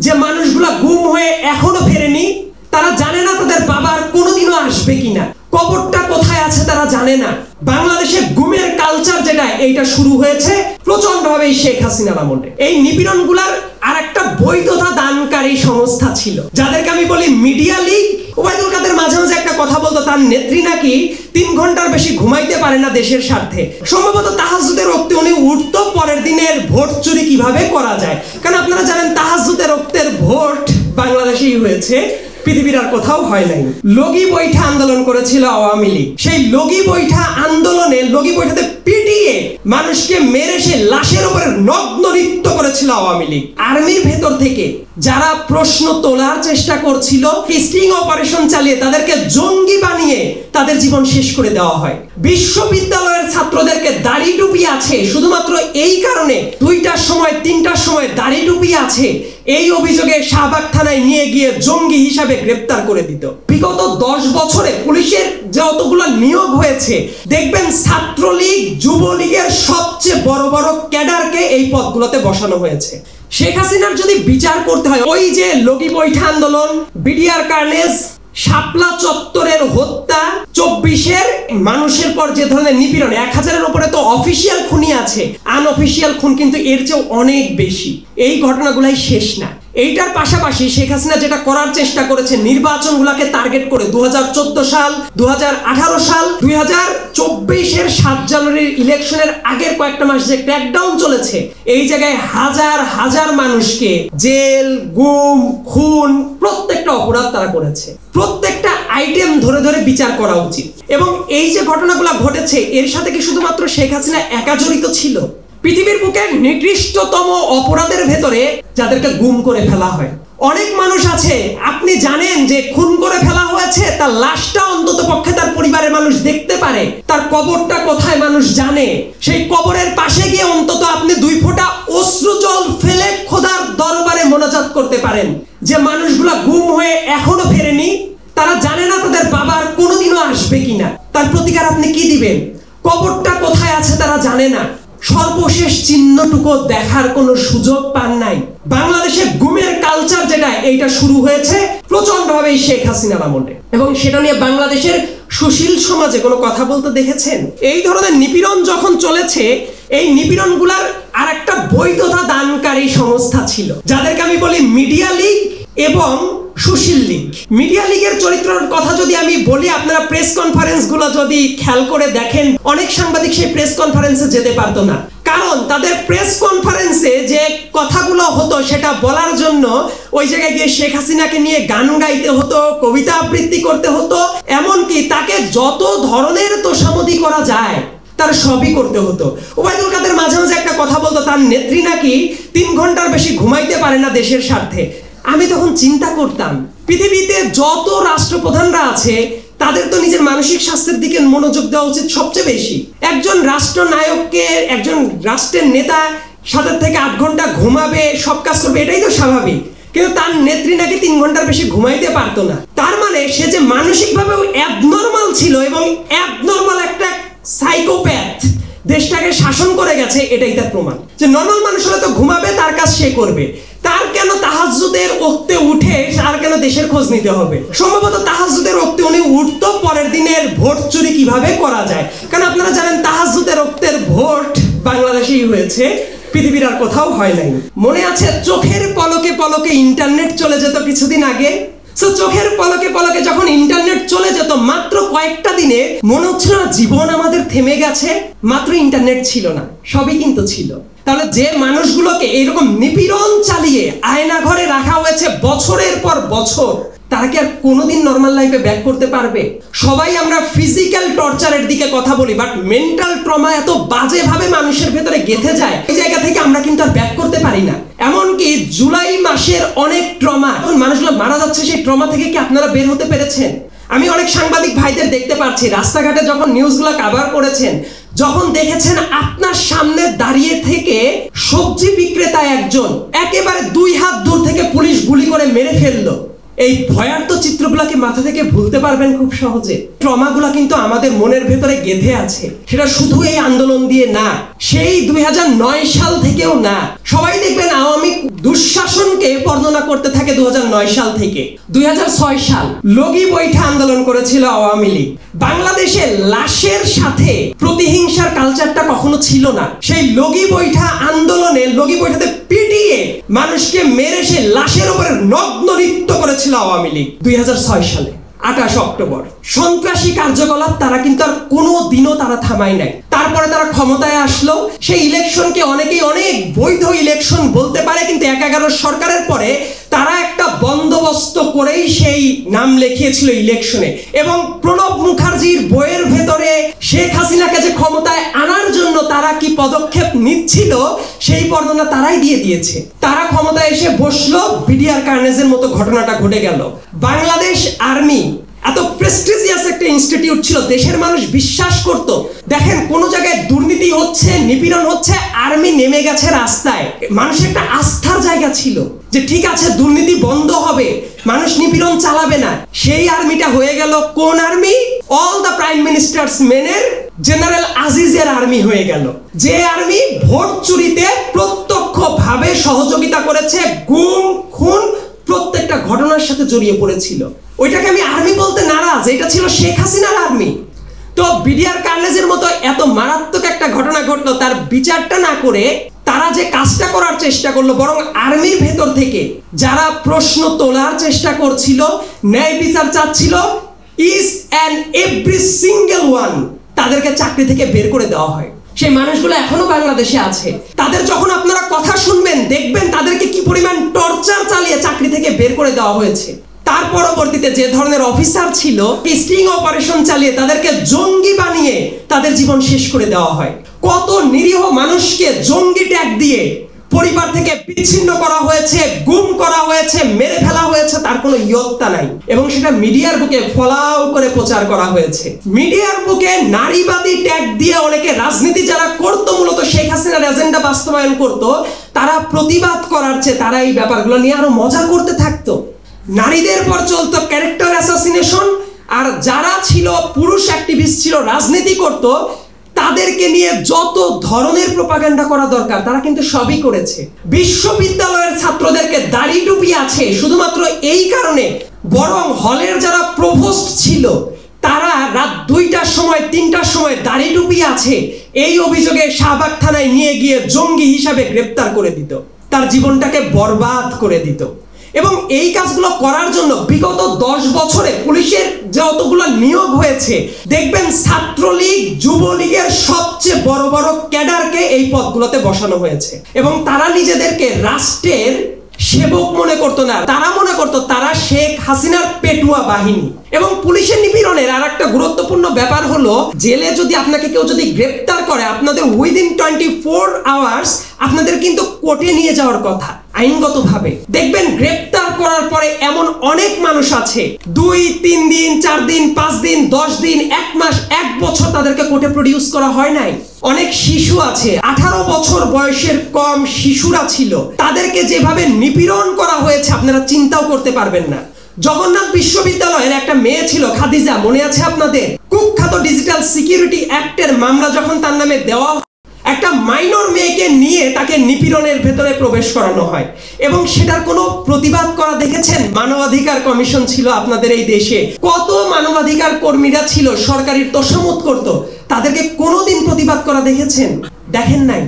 যে মানুষগুলা গুম হয়ে এখনো ফেরেনি, তারা জানে না তাদের বাবার কোনোদিনও আসবে কিনা, কবরটা কোথায় আছে তারা জানে না। বাংলাদেশে গুমের কালচার যেটা, এইটা শুরু হয়েছে প্রচন্ডভাবে শেখ হাসিনার আমলে। এই নিপীড়নগুলার আরেকটা বৈধতা দানকারী সংস্থা ছিল, যাদেরকে আমি বলি মিডিয়া লীগ। ওবায়দুল কাদের মাঝে মাঝে একটা কথা বলতো, তার নেত্রী নাকি 3 ঘন্টার বেশি ঘুমাইতে পারে না দেশের স্বার্থে। সম্ভবত তাহাজ্জুদের রক্তে উনি উঠতো পরের দিনের ভোট চুরি কিভাবে করা যায়, কারণ আপনারা জানেন তাহাজ্জুদের রক্তের ভোট বাংলাদেশেই হয়েছে, পৃথিবীর আর কোথাও হয় নাই। লগি বৈঠা আন্দোলন করেছিল আওয়ামী লীগ। সেই লগি বৈঠা আন্দোলনে লগি বৈঠাতে পিটিয়ে মানুষকে মেরে সে লাশের উপরে নগ্ন নৃত্য করেছিল আওয়ামী লীগ। আর্মির ভেতর থেকে যারা প্রশ্ন তোলার চেষ্টা করছিল, স্টিং অপারেশন চালিয়ে তাদেরকে জঙ্গি বানিয়ে তাদের জীবন শেষ করে দেওয়া হয়। বিশ্ববিদ্যালয়ের ছাত্রদেরকে দাড়ি টুপি আছে শুধুমাত্র এই কারণে 2টার সময় 3টার সময় দাড়ি টুপি আছে এই অভিযোগে শাহবাগ থানায় নিয়ে গিয়ে জঙ্গি হিসাবে গ্রেপ্তার করে দিত। বিগত 10 বছরে পুলিশের যতগুলো নিয়োগ হয়েছে দেখবেন ছাত্রলীগ যুবলীগের সবচেয়ে বড় বড় ক্যাডারকে এই পদগুলোতে বসানো হয়েছে। শেখ হাসিনার যদি বিচার করতে হয়, ওই যে লগি বৈঠা আন্দোলন, বিডিআর কার্নেজ, শাপলা চত্বরের হত্যা, 24-এর মানুষের পর যে ধরনের নিপীড়ন, 1000-এর উপরে তো অফিসিয়াল খুনি আছে, আনঅফিসিয়াল খুন কিন্তু এর চেয়েও অনেক বেশি। এই ঘটনাগুলাই শেষ না। এইটার পাশাপাশি শেখ হাসিনা যেটা করার চেষ্টা করেছে, নির্বাচনগুলোকে টার্গেট করে 2014 সাল, 2018 সাল, 2024-এর 7 জানুয়ারির ইলেকশনের আগের কয়েকটা মাস যে ক্র্যাকডাউন চলেছে, এই জায়গায় হাজার হাজার মানুষকে জেল, গুম, খুন, প্রত্যেকটা অপরাধ তারা করেছে। প্রত্যেকটা আইটেম ধরে ধরে বিচার করা উচিত। এবং এই যে ঘটনাগুলো ঘটেছে, এর সাথে কি শুধুমাত্র শেখ হাসিনা একা জড়িত ছিল? পৃথিবীর বুকে নিকৃষ্টতম অপরাধের ভেতরে যাদেরকে গুম করে ফেলা হয়, অনেক মানুষ আছে আপনি জানেন যে খুন করে ফেলা হয়েছে, তার লাশটা অন্তত পক্ষে তার পরিবারের মানুষ দেখতে পারে, তার কবরটা কোথায় মানুষ জানে। সেই কবরের পাশে গিয়ে অন্তত আপনি 2 ফোঁটা অশ্রু জল ফেলে খোদার দরবারে মোনাজাত করতে পারেন যে মানুষগুলা গুম হয়ে এখনো ফেরেনি, তারা জানে না তাদের বাবার কোনোদিনও আসবে কিনা, তার প্রতিকার আপনি কি দিবেন, কবরটা কোথায় আছে তারা জানে না। সর্বশেষ চিহ্নটুকু দেখার কোনো সুযোগ পান নাই। বাংলাদেশে গুমের কালচার যেটা, এইটা শুরু হয়েছে প্রচন্ডভাবে শেখ হাসিনার আমলে। এবং সেটা নিয়ে বাংলাদেশের সুশীল সমাজে কোনো কথা বলতে দেখেছেন? এই ধরনের নিপীড়ন যখন চলেছে, এই নিপীড়নগুলার আরেকটা বৈধতা দানকারী সংস্থা ছিল, যাদেরকে আমি বলি মিডিয়া লীগ এবং সুশীল লীগ। মিডিয়া লীগের চরিত্রের কথা যদি আমি বলি, আপনারা প্রেস কনফারেন্স গুলো যদি খেয়াল করে দেখেন, অনেক সাংবাদিক সেই প্রেস কনফারেন্সে যেতে পারতো না, কারণ তাদের প্রেস কনফারেন্সে যে কথাগুলো হতো সেটা বলার জন্য ওই জায়গায় গিয়ে শেখ হাসিনাকে নিয়ে গান গাইতে হতো, কবিতা আবৃত্তি করতে হতো, এমনকি তাকে যত ধরনের তোষামোদি করা যায় তার সবই করতে হতো। ওবায়দুল কাদের মাঝে মাঝে একটা কথা বলতো, তার নেত্রী নাকি 3 ঘন্টার বেশি ঘুমাইতে পারে না দেশের স্বার্থে। আমি তখন চিন্তা করতাম, পৃথিবীতে যত রাষ্ট্রপ্রধানরা আছে তাদের তো নিজের মানসিক স্বাস্থ্যের দিকে মনোযোগ দেওয়া উচিত সবচেয়ে বেশি। একজন রাষ্ট্রনায়ককে, একজন রাষ্ট্রের নেতা 7 থেকে 8 ঘন্টা ঘুমাবে, সব কাজ করবে, এটাই তো স্বাভাবিক। কিন্তু তার নেত্রী নাকি 3 ঘন্টার বেশি ঘুমাইতে পারতো না। তার মানে সে যে মানসিকভাবেও অ্যাবনর্মাল ছিল এবং অ্যাবনর্মাল একটা সাইকোপ্যাথ দেশটাকে শাসন করে গেছে, এটাই তার প্রমাণ। যে নর্মাল মানুষ হলে তো ঘুমাবে, তার কাজ সে করবে, তার কেন তাহাজ্জুদের ওক্তে উঠে আর কেন দেশের খোঁজ নিতে হবে? সম্ভবত তাহাজ্জুদের ওক্তে উনি উঠতো পরের দিনের ভোট চুরি কিভাবে করা যায়, কারণ আপনারা জানেন তাহাজ্জুদের ওক্তের ভোট বাংলাদেশেই হয়েছে, পৃথিবীর আর কোথাও হয় নাই। মনে আছে চোখের পলকে পলকে ইন্টারনেট চলে যেত কিছুদিন আগে? চোখের পলকে পলকে যখন ইন্টারনেট চলে যেত, মাত্র কয়েকটা দিনে মনে হচ্ছিল না জীবন আমাদের থেমে গেছে। মাত্র ইন্টারনেট ছিল না, সবই কিন্তু ছিল। তাহলে যে মানুষগুলোকে এইরকম নিপীড়ন চালিয়ে আয়না ঘরে রাখা হয়েছে বছরের পর বছর, তারা কি আর কোনোদিন নর্মাল লাইফে ব্যাক করতে পারবে? সবাই আমরা ফিজিক্যাল টর্চারের দিকে কথা বলি, বাট মেন্টাল ট্রমা এত বাজেভাবে মানুষের ভেতরে গেঁথে যায়, এই জায়গা থেকে আমরা কিন্তু আর ব্যাক করতে পারি না। এমনকি জুলাই মাসের অনেক ট্রমা, মানুষগুলো মারা যাচ্ছে, সেই ট্রমা থেকে কি আপনারা বের হতে পেরেছেন? আমি অনেক সাংবাদিক ভাইদের দেখতে পাচ্ছি রাস্তাঘাটে যখন নিউজগুলো কভার করেছেন, যখন দেখেছেন আপনার সামনে দাঁড়িয়ে থেকে সবজি বিক্রেতা একজন একেবারে 2 হাত দূর থেকে পুলিশ গুলি করে মেরে ফেললো, এই ভয়ার্ত চিত্রগুলোকে মাথা থেকে ভুলতে পারবেন খুব সহজে। ট্রমাগুলো কিন্তু আমাদের মনের ভেতরে গেঁথে আছে। সেটা শুধু এই আন্দোলন দিয়ে না, সেই 2009 সাল থেকেও না। সবাই দেখবেন আওয়ামী দুঃশাসনকে বর্ণনা করতে থাকে 2009 সাল থেকে। 2006 সাল লগি বৈঠা আন্দোলন করেছিল আওয়ামী লীগ। বাংলাদেশে লাশের সাথে প্রতিহিংসার কালচারটা কখনো ছিল না। সেই লগি বৈঠা আন্দোলনে লগি বৈঠাতে পিটিয়ে মানুষকে মেরে সে লাশের উপরে নগ্ন নৃত্য করেছিল আওয়ামী লীগ 2006 সালে 28 অক্টোবর। সন্ত্রাসী কার্যকলাপ তারা কিন্তু আর কোনো দিনও তারা থামায় নাই। তারপরে তারা ক্ষমতায় আসলো। সেই ইলেকশনকে অনেকেই অনেক বৈধ ইলেকশন বলতে পারে, কিন্তু 11 সরকারের পরে তারা একটা বন্দোবস্ত করেই সেই নাম লিখিয়েছিল ইলেকশনে। এবং প্রণব মুখার্জির বইয়ের ভেতরে শেখ হাসিনাকে যে ক্ষমতায় আনার জন্য তারা কি পদক্ষেপ নিচ্ছিল সেই বর্ণনা তারাই দিয়ে দিয়েছে। তারা ক্ষমতায় এসে বসলো, বিডিআর কার্নেজের মতো ঘটনাটা ঘটে গেল। বাংলাদেশ আর্মি এত প্রেস্টিজিয়াস একটা ইনস্টিটিউট ছিল, দেশের মানুষ বিশ্বাস করত। দেখেন কোন জায়গায় দুর্নীতি হচ্ছে, নিপীড়ন হচ্ছে, আর্মি নেমে গেছে রাস্তায়। মানুষের একটা আস্থার জায়গা ছিল যে ঠিক আছে দুর্নীতি বন্ধ হবে, মানুষ নিপীড়ন চালাবে না। সেই আর্মিটা হয়ে গেল কোন army? All the prime ministers মেনের জেনারেল আজিজের আর্মি হয়ে গেল। যে আর্মি ভোট চুরিতে প্রত্যক্ষভাবে সহযোগিতা করেছে, গুম খুন প্রত্যেকটা ঘটনার সাথে জড়িয়ে পড়েছিল। ওইটাকে আমি আর্মি বলতে নারাজ, এটা ছিল শেখ হাসিনার আর্মি। তো বিডিআর কার্নেজের মতো এত মারাত্মক একটা ঘটনা ঘটলো, তার বিচারটা না করে তারা যে কাজটা করার চেষ্টা করলো, বরং আর্মির ভেতর থেকে যারা প্রশ্ন তোলার চেষ্টা করছিল, ন্যায় বিচার চাচ্ছিল, each and every single one তাদেরকে চাকরি থেকে বের করে দেওয়া হয়। সেই মানুষগুলো এখনো বাংলাদেশে আছে। তাদের যখন আপনারা কথা শুনবেন দেখবেন তাদেরকে কি পরিমাণ টর্চার চালিয়ে চাকরি থেকে বের করে দেওয়া হয়েছে। তার পরবর্তীতে যে ধরনের অফিসার ছিল, স্টিং অপারেশন চালিয়ে তাদেরকে জঙ্গি বানিয়ে তাদের জীবন শেষ করে দেওয়া হয়। কত নিরীহ মানুষকে জঙ্গি ট্যাগ দিয়ে পরিবার থেকে বিচ্ছিন্ন করা হয়েছে, গুম করা হয়েছে, মেরে ফেলা হয়েছে, তার কোনো ইয়ত্তা নাই। এবং সেটা মিডিয়ার বুকে ফলাও করে প্রচার করা হয়েছে। মিডিয়ার বুকে নারীবাদী ট্যাগ দিয়ে অনেকে রাজনীতি যারা করতো, মূলত শেখ হাসিনার এজেন্ডা বাস্তবায়ন করত, তারা প্রতিবাদ করার চেয়ে তারা এই ব্যাপারগুলো নিয়ে আরো মজা করতে থাকতো। নারীদের পর চলতো ক্যারেক্টার অ্যাসাসিনেশন, আর যারা ছিল পুরুষ অ্যাক্টিভিস্ট ছিল, রাজনীতি করত, তাদেরকে নিয়ে যত ধরনের প্রোপাগান্ডা করা দরকার তারা কিন্তু সবই করেছে। বিশ্ববিদ্যালয়ের ছাত্রদেরকে দাড়ি টুপি আছে শুধুমাত্র এই কারণে, বরং হলের যারা প্রভোস্ট ছিল তারা রাত 2টার সময় 3টার সময় দাড়ি টুপি আছে এই অভিযোগে শাহবাগ থানায় নিয়ে গিয়ে জঙ্গি হিসাবে গ্রেপ্তার করে দিত, তার জীবনটাকে বরবাদ করে দিত। এবং এই কাজগুলো করার জন্য বিগত 10 বছরে পুলিশের যতগুলো নিয়োগ হয়েছে দেখবেন ছাত্রলীগ, যুবলীগের সবচেয়ে বড় বড় ক্যাডারকে এই পদগুলোতে বসানো হয়েছে। এবং তারা নিজেদেরকে রাষ্ট্রের সেবক মনে করতো না, তারা মনে করতো তারা শেখ হাসিনার পেটুয়া বাহিনী। এবং পুলিশের নিপীড়নের আর একটা গুরুত্বপূর্ণ ব্যাপার হলো, জেলে যদি আপনাকে কেউ যদি গ্রেপ্তার করে, আপনাদের উইদিন 24 আওয়ার্স আপনাদের কিন্তু কোর্টে নিয়ে যাওয়ার কথা আইনগতভাবে। দেখবেন গ্রেপ্তার করার পরে এমন অনেক মানুষ আছে 2-3 দিন, 4 দিন, 5 দিন, 10 দিন, 1 মাস, 1 বছর তাদেরকে কোর্টে প্রডিউস করা হয় নাই। অনেক শিশু আছে, 18 বছর বয়সের কম শিশুরা ছিল, তাদেরকে যেভাবে নিপীড়ন করা হয়েছে আপনারা চিন্তাও করতে পারবেন না। জগন্নাথ বিশ্ববিদ্যালয়ের একটা মেয়ে ছিল খাদিজা, মনে আছে আপনাদের? কুখ্যাত ডিজিটাল সিকিউরিটি অ্যাক্টের মামলা যখন তার নামে দেওয়া, একটা মাইনর মেয়েকে নিয়ে তাকে নিপীড়নের ভেতরে প্রবেশ করানো হয় এবং সেটার কোনো প্রতিবাদ করা দেখেছেন? মানবাধিকার কমিশন ছিল আপনাদের এই দেশে, কত মানবাধিকার কর্মীরা ছিল সরকারি তোষামোদ করত, তাদেরকে কোনোদিন প্রতিবাদ করা দেখেছেন? দেখেন নাই।